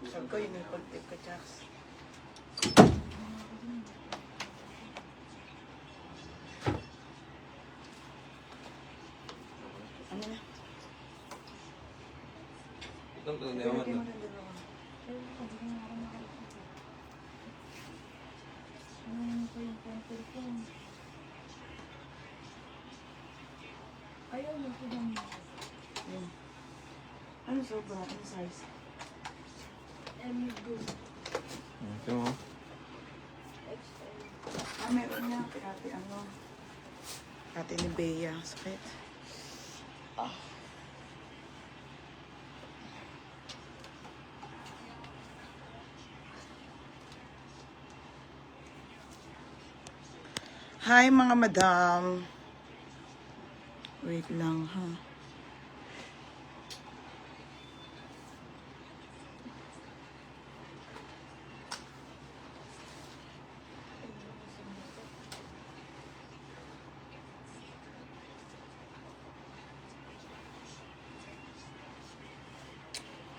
Sabi ko, yun yung kultip ka, Jax. Ano na? Itong tunay naman. Lagay mo No? ng dalawa. Ayaw mo po ng Yun. Ano sobra? Ano size? good. Ito mo. XL. Ah, meron niya. Ate, ano? Ate ni Bea. Sakit. Ah. Hi mga madam. Wait lang ha.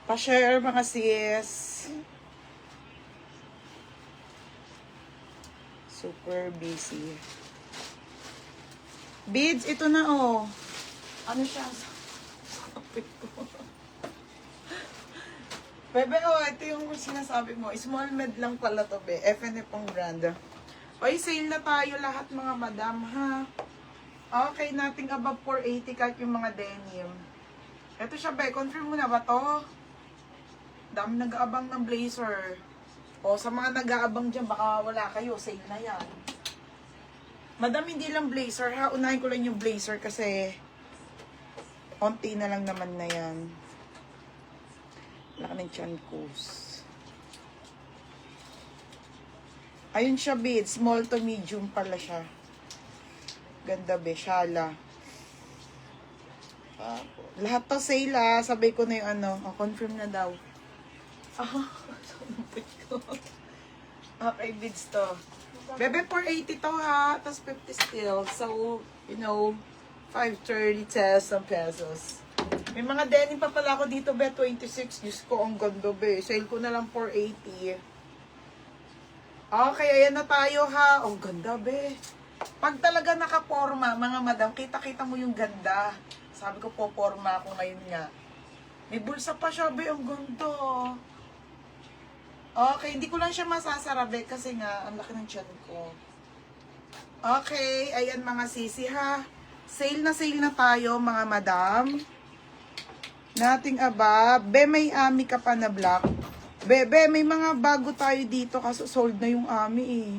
Pa-share mga sis. Super busy. Beads, ito na oh. Ano siya? Sapit ko. Bebe, oh, ito yung sinasabi mo. Small med lang pala to, be. FNF ang brand. Oy, sale na tayo lahat mga madam, ha? Okay, nothing above 480 kahit yung mga denim. Ito siya, be. Confirm mo na ba to? Dami nag-aabang ng blazer. O, sa mga nag-aabang dyan, baka wala kayo. Sale na yan. Madam, hindi lang blazer, ha? Unahin ko lang yung blazer kasi konti na lang naman na yan. Wala ka ng tiyan kus. Ayun siya, babe. Small to medium pala siya. Ganda, be. Shala. Lahat to sale, ha? Sabay ko na yung ano. O, confirm na daw. Ah, sampit ko. Okay, bids to. Bebe, 480 to ha. Tapos 50 still. So, you know, 530 pesos. May mga denim pa pala ako dito, be. 26. Diyos ko, ang ganda, be. Sale ko na lang 480. Okay, ayan na tayo ha. Ang ganda, be. Pag talaga nakaporma, mga madam, kita-kita mo yung ganda. Sabi ko po, porma ako ngayon nga. May bulsa pa siya, be. Ang ganda. Okay, hindi ko lang siya masasarabe kasi nga, ang laki ng tiyan ko. Okay, ayan mga sisi ha. Sale na tayo mga madam. Nothing above. Be, may ami ka pa na black. Be, may mga bago tayo dito kaso sold na yung ami eh.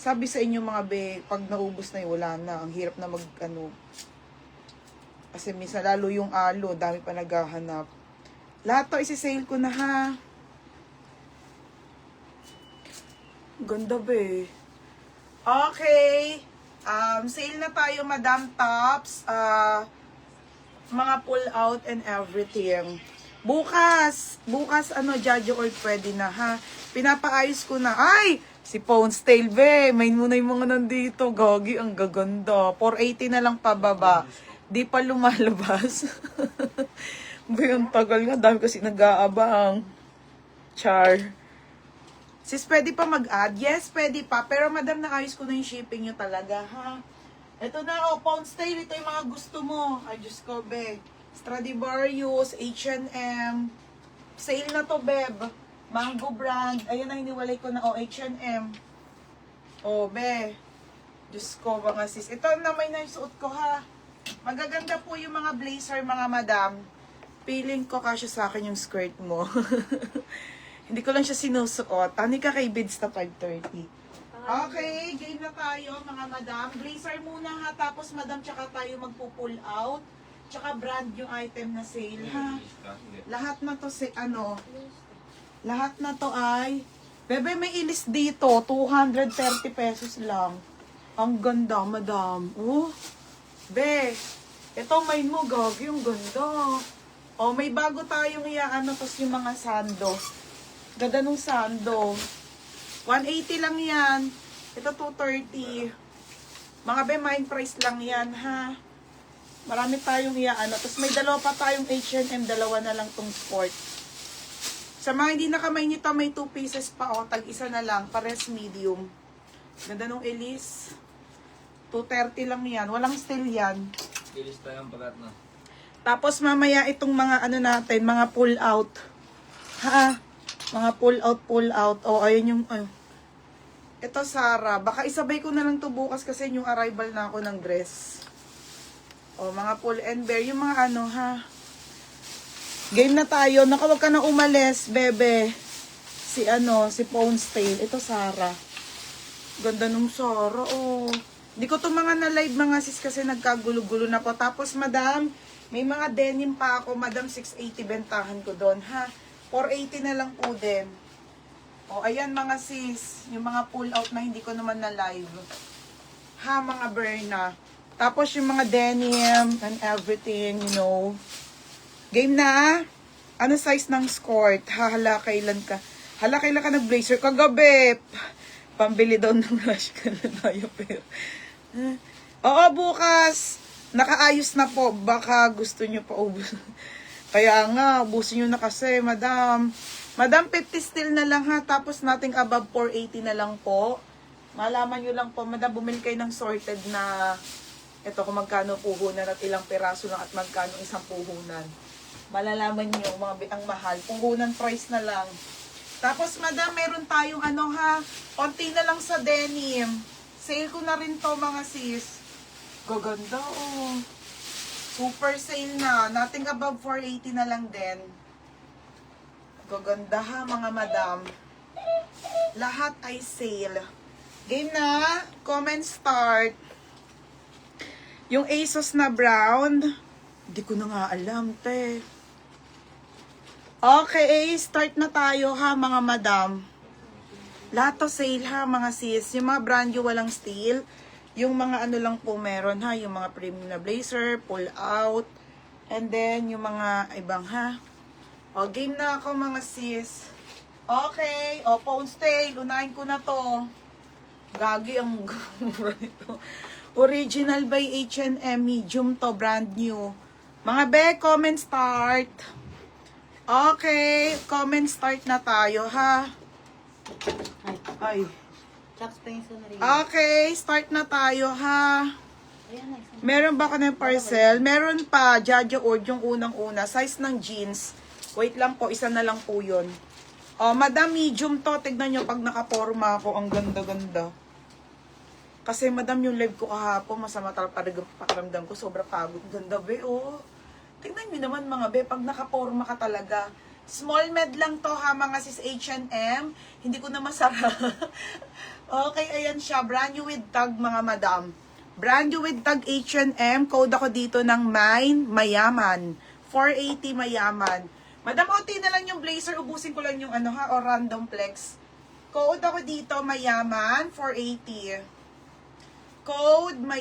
Sabi sa inyo mga be, pag naubos na yun, wala na. Ang hirap na mag ano. Kasi minsan lalo yung alo, dami pa naghahanap. Lahat to isi-sale ko na ha. Ganda be. Okay. Sale na tayo, Madam Tops. Mga pull out and everything. Bukas ano, Jajo Oil pwede na ha. Pinapaayos ko na. Ay! Si Phone's Tail, be. May muna yung mga nandito. Gagi, ang gaganda. 480 na lang pababa. Di pa lumalabas. Be, ang tagal nga. Dami kasi nag-aabang. Char. Sis, pwede pa mag-add? Yes, pwede pa. Pero madam, naayos ko na yung shipping nyo talaga, ha? Ito na, oh, Pound Style. Ito yung mga gusto mo. Ay, Diyos ko, be. Stradivarius, H&M. Sale na to, beb. Mango brand. Ayan na, hiniwalay ko na, oh, H&M. Oh, be. Diyos ko, mga sis. Ito na may naisuot ko, ha? Magaganda po yung mga blazer, mga madam. Feeling ko kasya sa akin yung skirt mo. Hindi ko lang siya sinusuot. Ani ka kay bids na 530. Okay, game na tayo mga madam. Blazer muna ha, tapos madam tsaka tayo magpo-pull out. Tsaka brand yung item na sale ha. Lahat na to lahat na to ay, bebe may ilis dito, 230 pesos lang. Ang ganda madam. Oh, be, ito may mo gagi, yung ganda. Oh, may bago tayong ano, tapos yung mga sando. Ganda nung sando. 180 lang yan. Ito 230. Mga be, mind price lang yan, ha? Marami tayong ano. Tapos may dalawa pa tayong H&M. Dalawa na lang tong sport. Sa mga hindi nakamay nito, may 2 pieces pa o. Tag-isa na lang. Pares medium. Ganda nung Elise. 230 lang yan. Walang steel yan. Bilis tayong pagat na. Tapos mamaya itong mga ano natin, mga pull out. Ha? Mga pull out. O, ayun yung... Ito, Sarah. Baka isabay ko na lang to bukas kasi yung arrival na ako ng dress. O, mga pull and bear. Yung mga ano, ha? Game na tayo. Naku, wag ka na umalis, bebe. Si Phone's Tale. Ito, Sarah. Ganda nung Sarah, oh. Hindi ko to mga na-live mga sis kasi nagkagulo-gulo na po. Tapos, madam, may mga denim pa ako. Madam, 680 bentahan ko doon, ha? 480 na lang po din. O, ayan mga sis. Yung mga pull-out na hindi ko naman na-live. Ha, mga Berna. Tapos, yung mga denim and everything, you know. Game na. Ano size ng skirt? Ha, hala, kailan ka? Hala, kailan ka nag-blazer? Kagabi. Pambili daw ng rush ka na tayo, pero... Oo, bukas. Nakaayos na po. Baka gusto nyo pa ubus. Kaya nga, ubusin nyo na kasi, madam. Madam, 50 still na lang ha. Tapos nating above 480 na lang po. Malaman nyo lang po, madam, bumili kayo ng sorted na... Ito kung magkano puhunan at ilang peraso lang at magkano isang puhunan. Malalaman nyo, ang mahal. Puhunan price na lang. Tapos, madam, meron tayong ano ha, konti na lang sa denim. Sale ko na rin to, mga sis. Gaganda, oh. Super sale na. Nothing above 480 na lang din. Gaganda ha, mga madam. Lahat ay sale. Game na. Comment start. Yung ASOS na brown, hindi ko na nga alam, te. Okay, start na tayo ha, mga madam. Lahat to sale ha, mga sis. Yung mga brand new walang steel. Yung mga ano lang po meron ha, yung mga premium na blazer, pull out. And then, yung mga ibang ha. O, game na ako, mga sis. Okay, o, Phone's Tale, unahin ko na to. Gagi ang mura nito. Original by H&M, medium to, brand new. Mga be, comment start. Okay, comment start na tayo, ha? Ay. Okay, start na tayo, ha? Meron ba ka ng parcel? Meron pa, Jaja Ord, yung unang-una. Size ng jeans. Wait lang po, isa na lang po yun. Oh, madam, medium to. Tignan nyo, pag nakaporma ako, ang ganda-ganda. Kasi madam, yung live ko kahapon, masama talaga pakiramdam ko, sobra pagod. Ganda, be, oh. Tignan nyo naman, mga be, pag nakaporma ka talaga. Small med lang to, ha, mga sis H&M. Hindi ko na masara. Okay, ayan siya. Brand new with tag, mga madam. Brand new with tag H&M. Code ako dito ng Mine Mayaman. 480 Mayaman. Madam, OT na lang yung blazer. Ubusin ko lang yung ano, ha, o random flex. Code ako dito, Mayaman. 480. Code Mayaman.